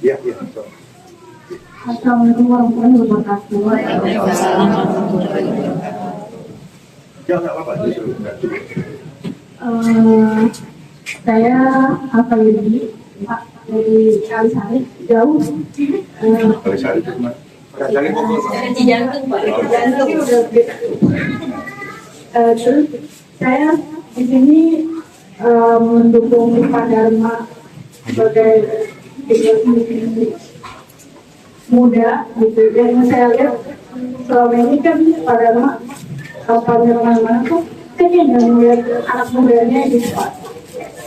Iya, iya. Assalamualaikum warahmatullahi wabarakatuh. Ya, nggak apa-apa. Saya apa ini Pak dari Kalisari jauh. Kalisari itu mana? Kalisari Bogor. Dari jantung, Pak. Jantung udah gede. Terus saya di sini mendukung Pak Dharma sebagai muda gitu. Yang saya lihat selama ini kan Pak Dharma kampanye mana-mana tuh pengen yang melihat anak mudanya gitu Pak.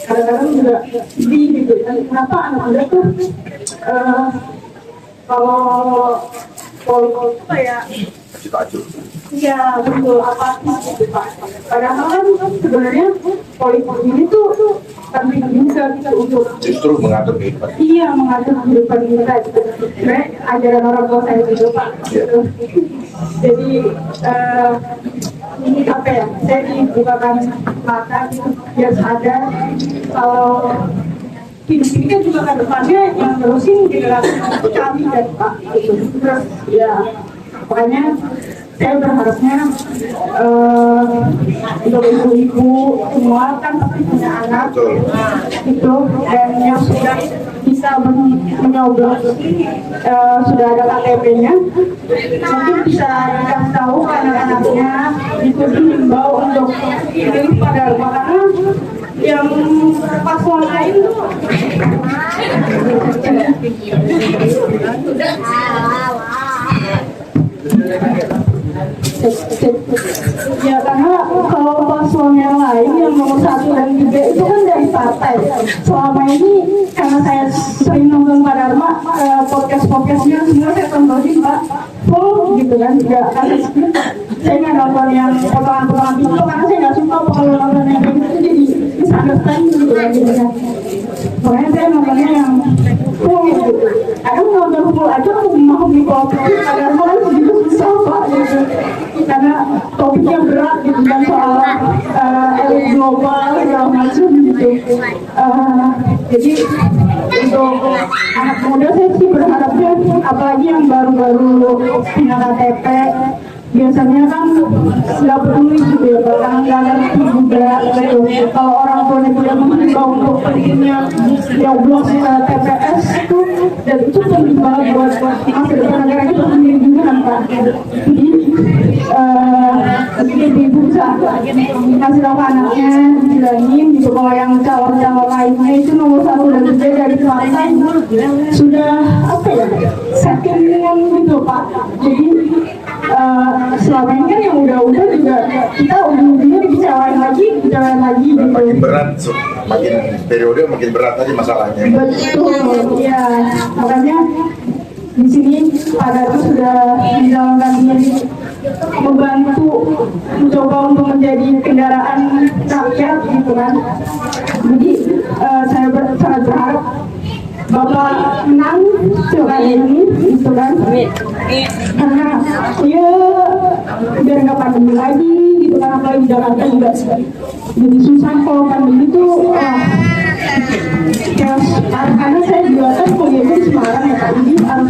Kadang-kadang juga sedih gitu kan, kenapa anak muda tuh kalau politik kayak iya betul apatis gitu Pak. Padahal kan sebenarnya politik ini tuh penting juga gitu untuk justru mengatur kehidupan. iya mengatur kehidupan kita gitu. Sebenarnya ajaran orang tua saya juga Pak. Gitu. Jadi ini apa ya? Saya dibukakan mata gitu biar sadar kalau hidup ini kan juga ke depannya yang terusin generasi kami dan Pak gitu. Terus ya makanya saya berharapnya untuk ibu-ibu semua kan pasti punya anak itu dan yang sudah bisa menyoblos sudah ada KTP-nya mungkin bisa dikasih tahu ke anak-anaknya itu dihimbau untuk pilih Pak Dharma karena yang paslon lain tuh ya karena kalau paslon yang lain yang nomor 1 dan 3 itu kan dari partai. Selama ini karena saya sering nonton Pak Dharma podcast-podcastnya semua saya tontonin Pak full gitu kan tidak ada skip. Saya nggak nonton yang potongan-potongan itu karena saya nggak suka kalau nonton yang kayak gitu jadi misunderstand gitu kan jadinya. Makanya saya nontonnya yang full gitu. Kadang nonton full aja mau dipotong Pak Dharma kan begitu susah Pak gitu. Karena topiknya berat gitu kan soal elit global segala macam gitu. Jadi untuk anak muda saya sih berharapnya apalagi yang baru-baru punya KTP biasanya kan nggak peduli gitu ya bahkan nggak ngerti juga gitu. Kalau orang tuanya tidak mengimbau untuk pentingnya nyoblos TPS itu dan itu penting banget buat masa depan negara kita sendiri juga kan Pak. Jadi mungkin ibu bisa kasih tahu anaknya dibilangin gitu kalau yang calon-calon lainnya itu nomor 1 dan 3 dari partai sudah apa ya settingan gitu Pak. Jadi selama ini kan yang udah juga kita ujung-ujungnya dikecewain lagi gitu. Makin berat, makin periode makin berat aja masalahnya. Betul, ya makanya di sini Pak Dharma sudah menjalankan diri membantu mencoba untuk menjadi kendaraan rakyat gitu kan. Jadi saya sangat berharap Bapak menang pilkada ini gitu kan. Karena ya biar nggak pandemi lagi gitu kan apalagi Jakarta juga jadi susah kalau pandemi itu ya karena saya juga kan kuliahnya di Semarang ya Pak, jadi harus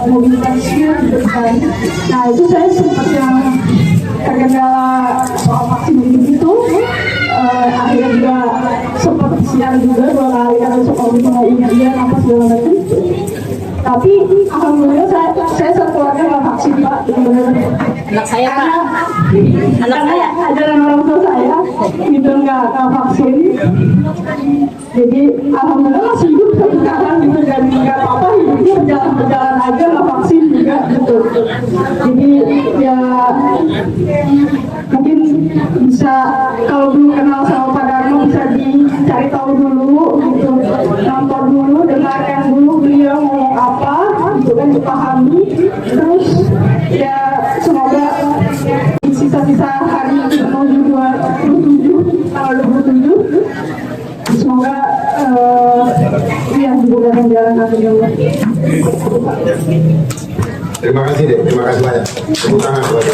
mobilitasnya gitu kan. Nah itu saya sempat yang terkendala soal vaksin itu akhirnya juga sempat siang juga 2 kali karena soal itu mau ujian apa segala macam. Tapi alhamdulillah saya sekeluarga nggak vaksin Pak, benar-benar. Anak saya Pak, anak saya ajaran orang tua saya gitu nggak vaksin. Jadi alhamdulillah masih hidup sampai sekarang gitu dan nggak apa-apa hidupnya berjalan aja nggak vaksin juga gitu. Jadi ya mungkin bisa kalau belum kenal sama Pak Dharma bisa dicari tahu dulu gitu, nonton dulu, dengarkan dulu beliau ngomong apa gitu kan dipahami. Terus ya semoga di sisa-sisa hari menuju 27 tanggal 27 semoga ya dibukakan jalan akhirnya. Terima kasih deh, terima kasih banyak. Tepuk tangan buat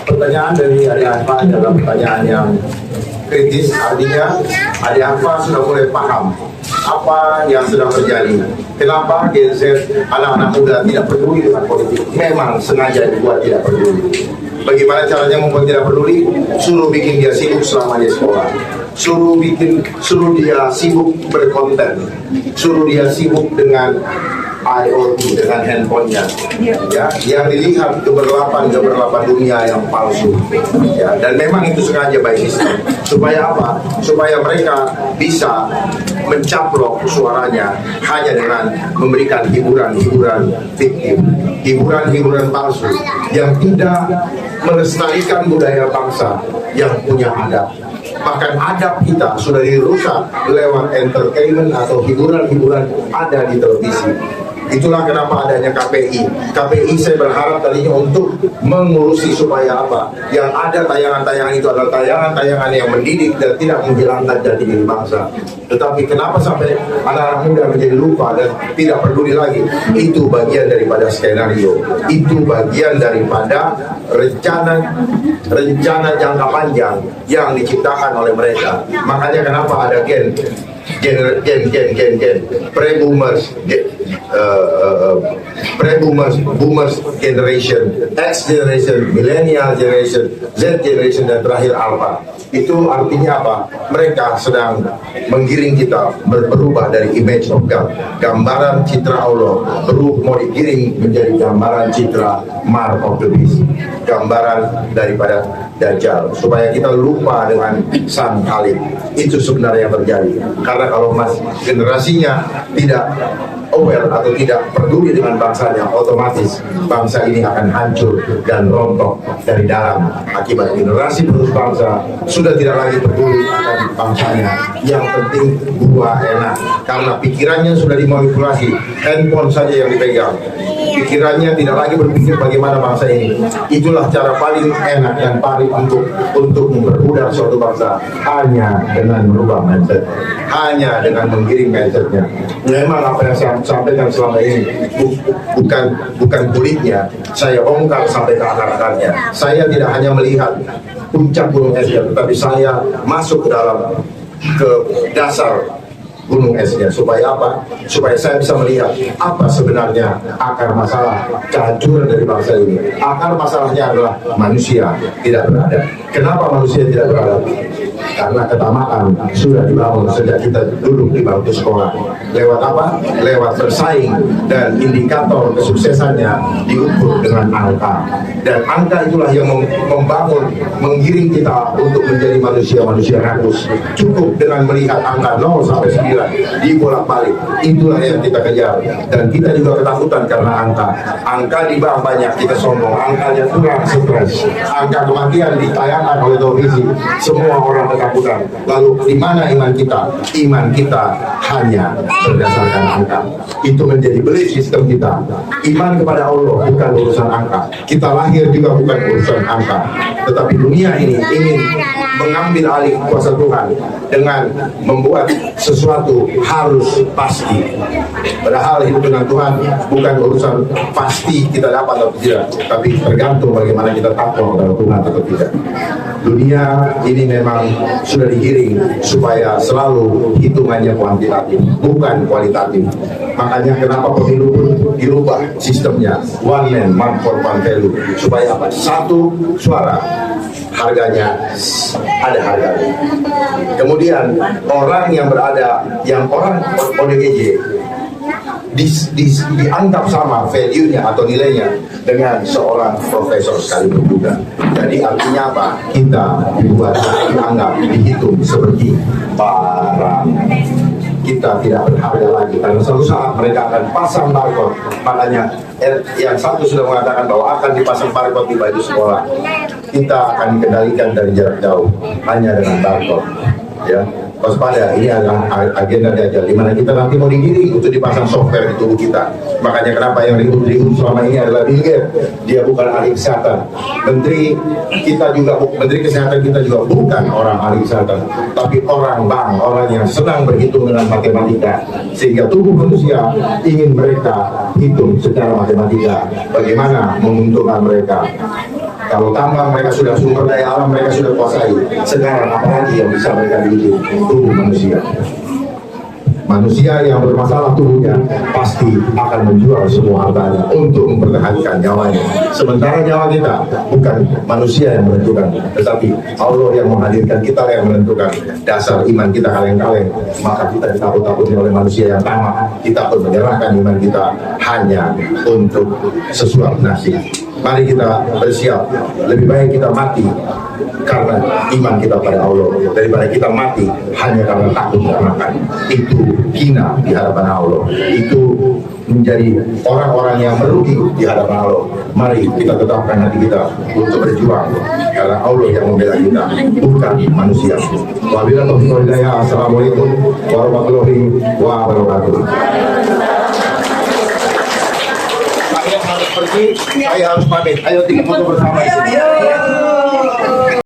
pertanyaan dari Ari Asma adalah pertanyaan yang kritis, artinya Adik-Alfa sudah mulai paham apa yang sedang terjadi. Kenapa Gen Z, anak-anak muda tidak peduli dengan politik? Memang sengaja dibuat tidak peduli. Bagaimana caranya membuat tidak peduli? Suruh bikin dia sibuk selama dia sekolah. Suruh dia sibuk berkonten. Suruh dia sibuk dengan IoT, dengan handphonenya, ya, yang dilihat keberlapan dunia yang palsu, ya, dan memang itu sengaja by design. Supaya apa? Supaya mereka bisa mencaplok suaranya hanya dengan memberikan hiburan-hiburan fiktif, hiburan-hiburan palsu yang tidak melestarikan budaya bangsa yang punya adab. Bahkan adab kita sudah dirusak lewat entertainment atau hiburan-hiburan ada di televisi. Itulah kenapa adanya KPI. KPI saya berharap tadinya untuk mengurusi supaya apa? Yang ada tayangan-tayangan itu adalah tayangan-tayangan yang mendidik dan tidak menghilangkan jati diri bangsa. Tetapi kenapa sampai anak-anak muda menjadi lupa dan tidak peduli lagi? Itu bagian daripada skenario. Itu bagian daripada rencana jangka panjang yang diciptakan oleh mereka. Makanya kenapa ada boomers generation, X generation, millennial generation, Z generation, dan terakhir Alpha. Itu artinya apa? Mereka sedang menggiring kita berubah dari image of God, gambaran citra Allah, mau digiring menjadi gambaran citra mark of the beast, gambaran daripada Dajjal, supaya kita lupa dengan sang Khalid. Itu sebenarnya yang terjadi. Karena kalau generasinya tidak aware atau tidak peduli dengan bangsanya, otomatis bangsa ini akan hancur dan rontok dari dalam. Akibat generasi penerus bangsa sudah tidak lagi peduli akan bangsanya. Yang penting buah enak, karena pikirannya sudah dimanipulasi. Handphone saja yang dipegang. Pikirannya tidak lagi berpikir bagaimana bangsa ini. Itulah cara paling enak dan paling untuk memperbudak suatu bangsa, hanya dengan merubah mindset, hanya dengan menggiring mindsetnya. Memang apa yang saya sampaikan selama ini bukan kulitnya, saya bongkar sampai ke akar-akarnya. Saya tidak hanya melihat puncak gunung esnya, tetapi saya masuk ke dasar gunung esnya. Supaya apa? Supaya saya bisa melihat apa sebenarnya akar masalah kehancuran dari bangsa ini. Akar masalahnya adalah manusia tidak beradab. Kenapa manusia tidak beradab? Karena ketamaan sudah dibangun sejak kita duduk di bangku sekolah. Lewat apa? Lewat bersaing, dan indikator kesuksesannya diukur dengan angka. Dan angka itulah yang membangun, menggiring kita untuk menjadi manusia-manusia rakus. Cukup dengan melihat angka 0 sampai 9 dibolak-balik, itulah yang kita kejar. Dan kita juga ketakutan karena angka di bank banyak, kita sombong. Angkanya kurang, stres. Angka kematian ditayangkan oleh televisi, semua orang ketakutan. Lalu di mana iman kita? Iman kita hanya berdasarkan angka. Itu menjadi belief sistem kita. Iman kepada Allah bukan urusan angka. Kita lahir juga bukan urusan angka. Tetapi dunia ini ingin mengambil alih kuasa Tuhan dengan membuat sesuatu harus pasti. Padahal hidup dengan Tuhan bukan urusan pasti kita dapat atau tidak, tapi tergantung bagaimana kita takwa kepada Tuhan atau tidak. Dunia ini memang sudah digiring supaya selalu hitungannya kuantitatif, bukan kualitatif. Makanya kenapa pemilu pun dirubah sistemnya, one man, one for one value, supaya apa? Satu suara harganya ada harganya. Kemudian orang yang orang ODGJ dianggap sama value-nya atau nilainya dengan seorang profesor sekalipun juga. Jadi artinya apa? Kita dianggap, dihitung seperti barang. Kita tidak berharga lagi, karena suatu saat mereka akan pasang barcode. Makanya yang satu sudah mengatakan bahwa akan dipasang barcode di baju sekolah. Kita akan dikendalikan dari jarak jauh hanya dengan barcode. Ya, waspada, ini adalah agenda Dajjal, di mana kita nanti mau digiring untuk dipasang software di tubuh kita. Makanya kenapa yang ribut-ribut selama ini adalah Bill Gates. Dia bukan ahli kesehatan. Menteri kesehatan kita juga bukan orang ahli kesehatan, tapi orang bank, orang yang senang berhitung dengan matematika, sehingga tubuh manusia ingin mereka hitung secara matematika bagaimana menguntungkan mereka. Kalau tambang mereka sudah sumber daya alam mereka sudah kuasai. Sekarang apalagi yang bisa mereka bikin? Tubuh manusia. Manusia yang bermasalah tubuhnya pasti akan menjual semua hartanya untuk mempertahankan nyawanya. Sementara nyawa kita bukan manusia yang menentukan, tetapi Allah yang menghadirkan, kita yang menentukan dasar iman kita kaleng-kaleng. Maka kita ditakut-takuti oleh manusia yang tamak. Kita pun menyerahkan iman kita hanya untuk sesuap nasi. Mari kita bersiap, lebih baik kita mati karena iman kita pada Allah daripada kita mati hanya karena takut tidak makan. Itu hina di hadapan Allah, itu menjadi orang-orang yang merugi di hadapan Allah. Mari kita tetapkan hati kita untuk berjuang karena Allah yang membela kita, bukan manusia. Wabillahi taufiq wal hidayah. Assalamualaikum warahmatullahi wabarakatuh. Saya harus pergi, saya harus pamit. Ayo 3 foto bersama di sini.